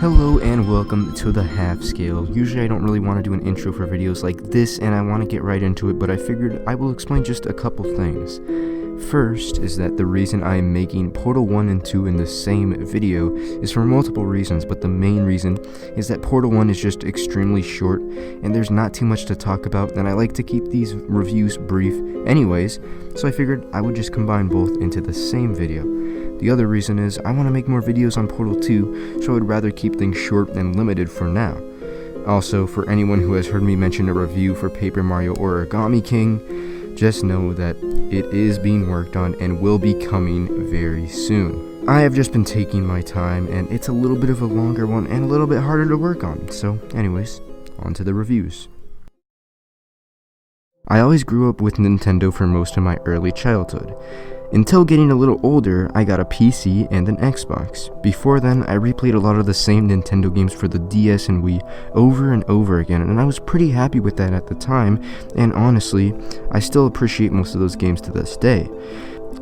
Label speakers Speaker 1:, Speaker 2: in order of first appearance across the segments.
Speaker 1: Hello and welcome to the half scale. Usually I don't really want to do an intro for videos like this and I want to get right into it, but I figured I will explain just a couple things. First is that the reason I am making Portal 1 and 2 in the same video is for multiple reasons, but the main reason is that Portal 1 is just extremely short and there's not too much to talk about, and I like to keep these reviews brief anyways, so I figured I would just combine both into the same video. The other reason is I want to make more videos on Portal 2, so I would rather keep things short and limited for now. Also, for anyone who has heard me mention a review for Paper Mario Origami King, just know that it is being worked on and will be coming very soon. I have just been taking my time, and it's a little bit of a longer one and a little bit harder to work on, so anyways, on to the reviews. I always grew up with Nintendo for most of my early childhood. Until getting a little older, I got a PC and an Xbox. Before then, I replayed a lot of the same Nintendo games for the DS and Wii over and over again, and I was pretty happy with that at the time, and honestly, I still appreciate most of those games to this day.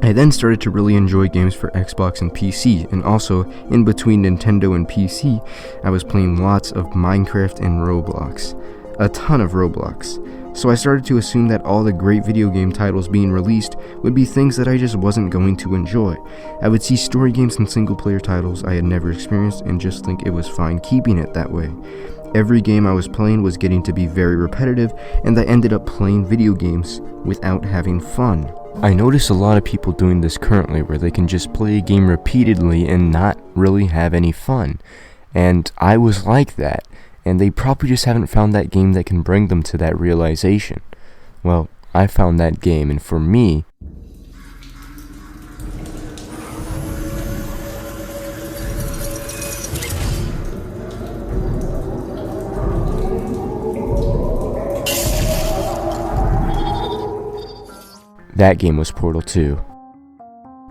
Speaker 1: I then started to really enjoy games for Xbox and PC, and also, in between Nintendo and PC, I was playing lots of Minecraft and Roblox. A ton of Roblox. So I started to assume that all the great video game titles being released would be things that I just wasn't going to enjoy. I would see story games and single player titles I had never experienced and just think it was fine keeping it that way. Every game I was playing was getting to be very repetitive, and I ended up playing video games without having fun. I notice a lot of people doing this currently, where they can just play a game repeatedly and not really have any fun. And I was like that. And they probably just haven't found that game that can bring them to that realization. Well, I found that game, and for me, that game was Portal 2.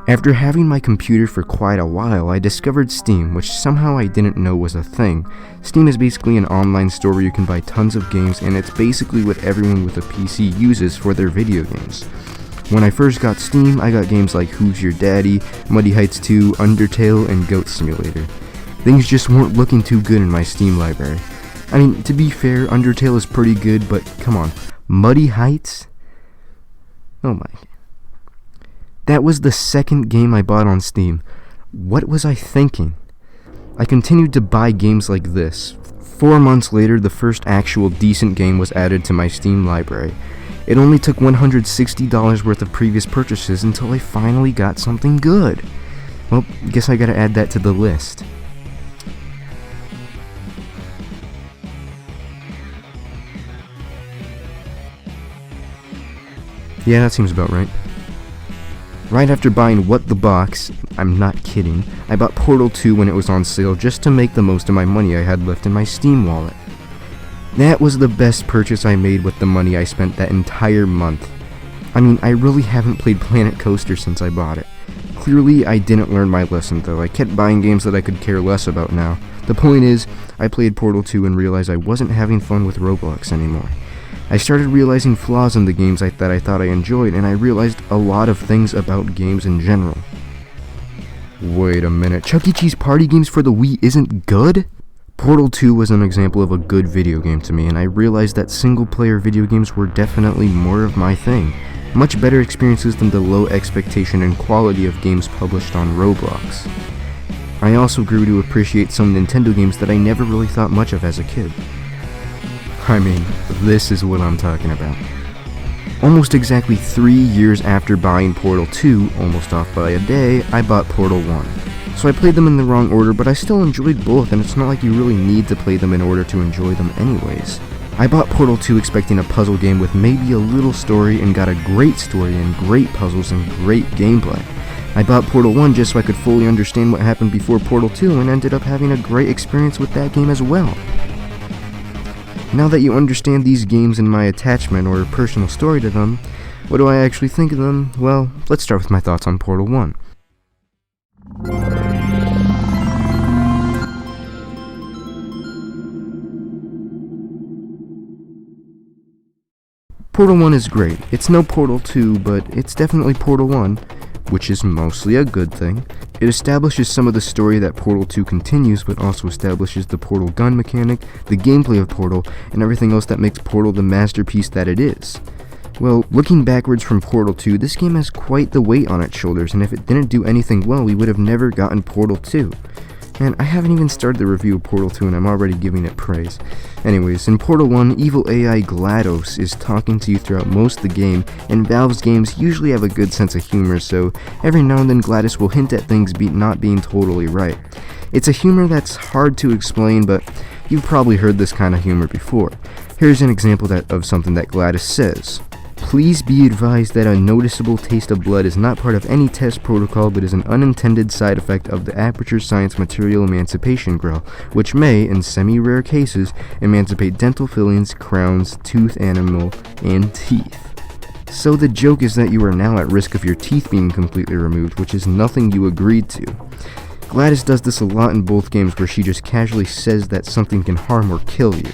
Speaker 1: After having my computer for quite a while, I discovered Steam, which somehow I didn't know was a thing. Steam is basically an online store where you can buy tons of games, and it's basically what everyone with a PC uses for their video games. When I first got Steam, I got games like Who's Your Daddy, Muddy Heights 2, Undertale, and Goat Simulator. Things just weren't looking too good in my Steam library. I mean, to be fair, Undertale is pretty good, but come on, Muddy Heights? Oh my. That was the second game I bought on Steam. What was I thinking? I continued to buy games like this. 4 months later, the first actual decent game was added to my Steam library. It only took $160 worth of previous purchases until I finally got something good. Well, guess I gotta add that to the list. Yeah, that seems about right. Right after buying What the Box, I'm not kidding, I bought Portal 2 when it was on sale just to make the most of my money I had left in my Steam wallet. That was the best purchase I made with the money I spent that entire month. I mean, I really haven't played Planet Coaster since I bought it. Clearly, I didn't learn my lesson though. I kept buying games that I could care less about now. The point is, I played Portal 2 and realized I wasn't having fun with Roblox anymore. I started realizing flaws in the games that I thought I enjoyed, and I realized a lot of things about games in general. Wait a minute, Chuck E. Cheese Party Games for the Wii isn't good? Portal 2 was an example of a good video game to me, and I realized that single-player video games were definitely more of my thing. Much better experiences than the low expectation and quality of games published on Roblox. I also grew to appreciate some Nintendo games that I never really thought much of as a kid. I mean, this is what I'm talking about. Almost exactly 3 years after buying Portal 2, almost off by a day, I bought Portal 1. So I played them in the wrong order, but I still enjoyed both, and it's not like you really need to play them in order to enjoy them anyways. I bought Portal 2 expecting a puzzle game with maybe a little story, and got a great story and great puzzles and great gameplay. I bought Portal 1 just so I could fully understand what happened before Portal 2, and ended up having a great experience with that game as well. Now that you understand these games and my attachment or personal story to them, what do I actually think of them? Well, let's start with my thoughts on Portal 1. Portal 1 is great. It's no Portal 2, but it's definitely Portal 1. which is mostly a good thing. It establishes some of the story that Portal 2 continues, but also establishes the Portal gun mechanic, the gameplay of Portal, and everything else that makes Portal the masterpiece that it is. Well, looking backwards from Portal 2, this game has quite the weight on its shoulders, and if it didn't do anything well, we would have never gotten Portal 2. And I haven't even started the review of Portal 2 and I'm already giving it praise. Anyways, in Portal 1, evil AI GLaDOS is talking to you throughout most of the game, and Valve's games usually have a good sense of humor, so every now and then GLaDOS will hint at things not being totally right. It's a humor that's hard to explain, but you've probably heard this kind of humor before. Here's an example of something that GLaDOS says. Please be advised that a noticeable taste of blood is not part of any test protocol but is an unintended side effect of the Aperture Science Material Emancipation Grill, which may, in semi-rare cases, emancipate dental fillings, crowns, tooth enamel, and teeth. So the joke is that you are now at risk of your teeth being completely removed, which is nothing you agreed to. GLaDOS does this a lot in both games where she just casually says that something can harm or kill you.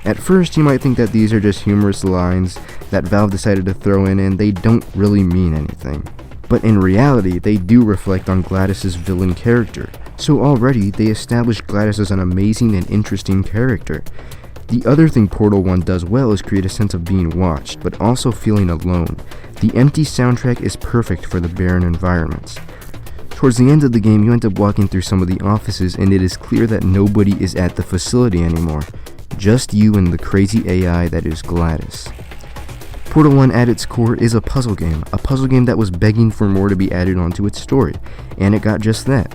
Speaker 1: At first, you might think that these are just humorous lines that Valve decided to throw in and they don't really mean anything. But in reality, they do reflect on GLaDOS's villain character. So already, they established GLaDOS as an amazing and interesting character. The other thing Portal 1 does well is create a sense of being watched, but also feeling alone. The empty soundtrack is perfect for the barren environments. Towards the end of the game, you end up walking through some of the offices and it is clear that nobody is at the facility anymore. Just you and the crazy AI that is GLaDOS. Portal 1 at its core is a puzzle game that was begging for more to be added onto its story, and it got just that.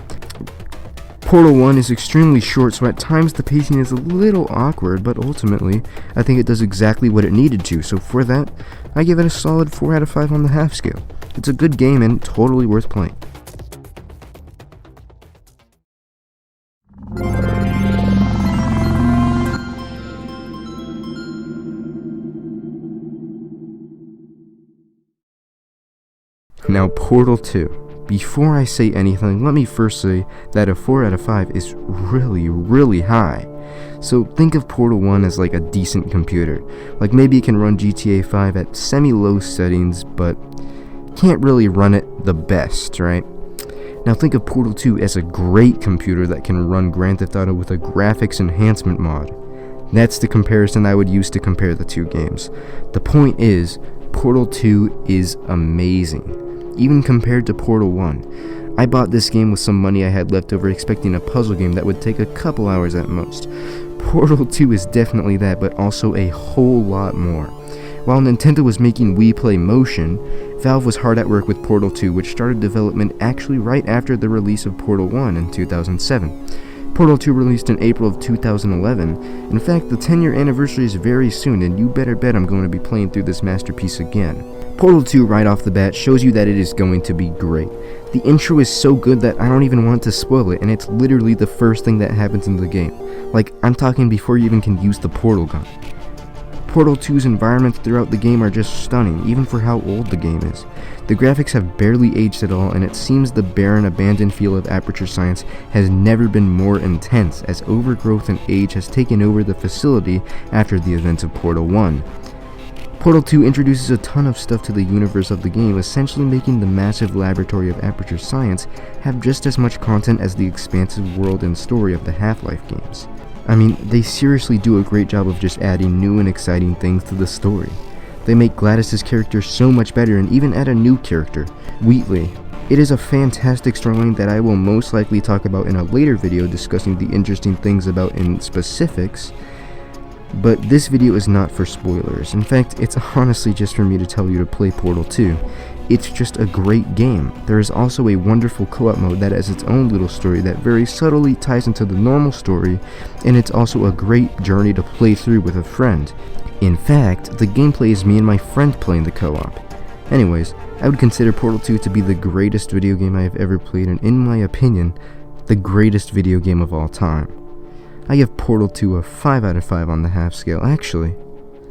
Speaker 1: Portal 1 is extremely short, so at times the pacing is a little awkward, but ultimately, I think it does exactly what it needed to, so for that, I give it a solid 4 out of 5 on the half scale. It's a good game and totally worth playing. Now, Portal 2. Before I say anything, let me first say that a 4 out of 5 is really high. So think of Portal 1 as like a decent computer. Like maybe it can run GTA 5 at semi-low settings, but can't really run it the best, right? Now think of Portal 2 as a great computer that can run Grand Theft Auto with a graphics enhancement mod. That's the comparison I would use to compare the two games. The point is, Portal 2 is amazing. Even compared to Portal 1. I bought this game with some money I had left over expecting a puzzle game that would take a couple hours at most. Portal 2 is definitely that, but also a whole lot more. While Nintendo was making Wii Play Motion, Valve was hard at work with Portal 2, which started development actually right after the release of Portal 1 in 2007. Portal 2 released in April of 2011. In fact, the 10-year anniversary is very soon, and you better bet I'm going to be playing through this masterpiece again. Portal 2 right off the bat shows you that it is going to be great. The intro is so good that I don't even want to spoil it, and it's literally the first thing that happens in the game. Like, I'm talking before you even can use the portal gun. Portal 2's environments throughout the game are just stunning, even for how old the game is. The graphics have barely aged at all, and it seems the barren, abandoned feel of Aperture Science has never been more intense, as overgrowth and age has taken over the facility after the events of Portal 1. Portal 2 introduces a ton of stuff to the universe of the game, essentially making the massive laboratory of Aperture Science have just as much content as the expansive world and story of the Half-Life games. I mean, they seriously do a great job of just adding new and exciting things to the story. They make GLaDOS's character so much better and even add a new character, Wheatley. It is a fantastic storyline that I will most likely talk about in a later video discussing the interesting things about in specifics, but this video is not for spoilers. In fact, it's honestly just for me to tell you to play Portal 2. It's just a great game. There is also a wonderful co-op mode that has its own little story that very subtly ties into the normal story, and it's also a great journey to play through with a friend. In fact, the gameplay is me and my friend playing the co-op. Anyways, I would consider Portal 2 to be the greatest video game I have ever played, and in my opinion, the greatest video game of all time. I give Portal 2 a 5 out of 5 on the half scale. Actually,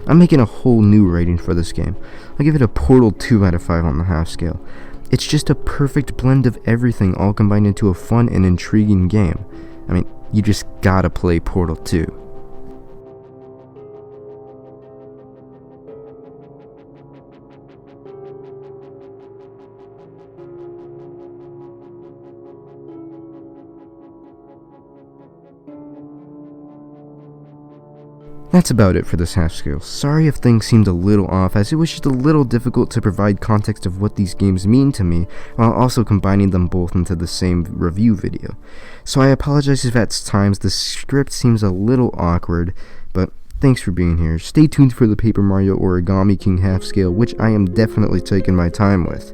Speaker 1: I'm making a whole new rating for this game. I give it a Portal 2 out of 5 on the half scale. It's just a perfect blend of everything all combined into a fun and intriguing game. I mean, you just gotta play Portal 2. That's about it for this half scale. Sorry if things seemed a little off, as it was just a little difficult to provide context of what these games mean to me, while also combining them both into the same review video. So I apologize if at times the script seems a little awkward, but thanks for being here. Stay tuned for the Paper Mario Origami King half scale, which I am definitely taking my time with.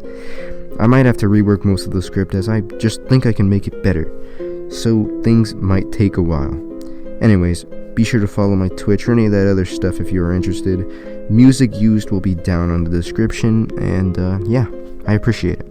Speaker 1: I might have to rework most of the script, as I just think I can make it better, so things might take a while. Anyways, be sure to follow my Twitch or any of that other stuff if you are interested. Music used will be down on the description, and yeah, I appreciate it.